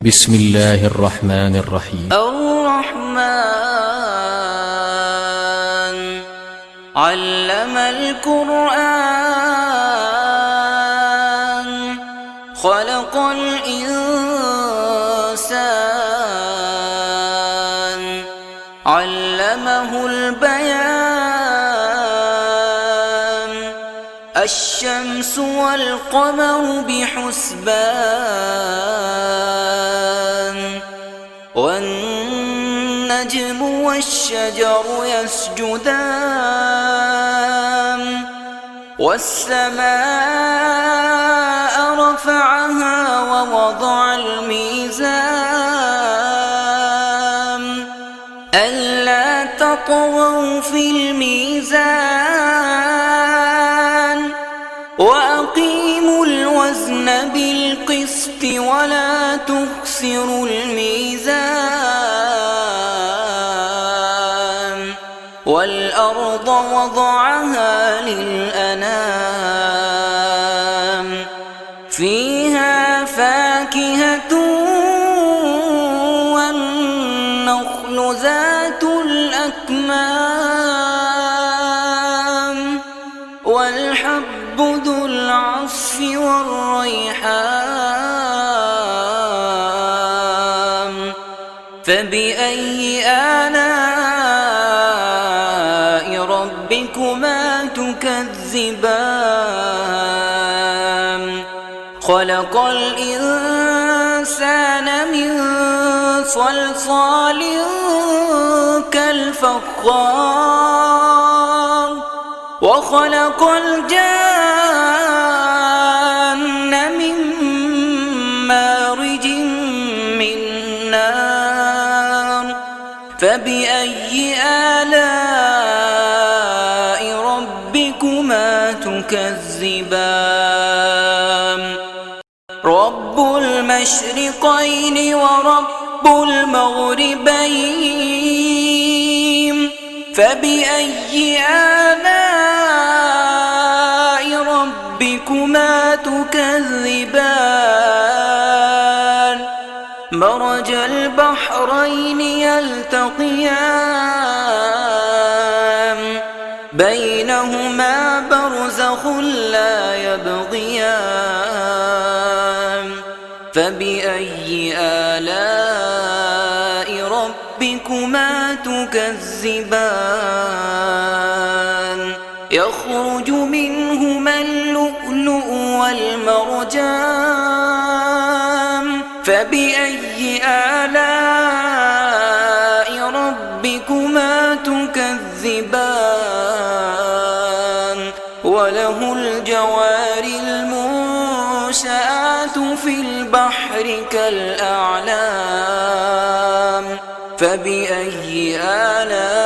بسم الله الرحمن الرحيم. الرحمن علم القرآن خلق الإنسان علمه البيان الشمس والقمر بحسبان والنجم والشجر يسجدان والسماء رفعها ووضع الميزان ألا تطغوا في الميزان وأقيموا الوزن بالقسط ولا تخسروا الميزان والأرض وضعها للأنام فيها فاكهة والنخل ذات الأكمام والحب ذو العصف والريحان فبأي آلاء ربكما تكذبان خلق الإنسان من صلصال كالفخار وخلق الجان من مارج من نار فبأي آلاء ربكما تكذبان رب المشرقين ورب المغربين فبأي آلاء ربكما تكذبان مرج البحرين يلتقيان بينهما برزخ لا يبغيان فبأي آلاء ربكما تكذبان يخرج منهما اللؤلؤ والمرجان فبأي آلاء ربكما تكذبان وله الجوار المنشآت في البحر كالأعلام فبأي آلاء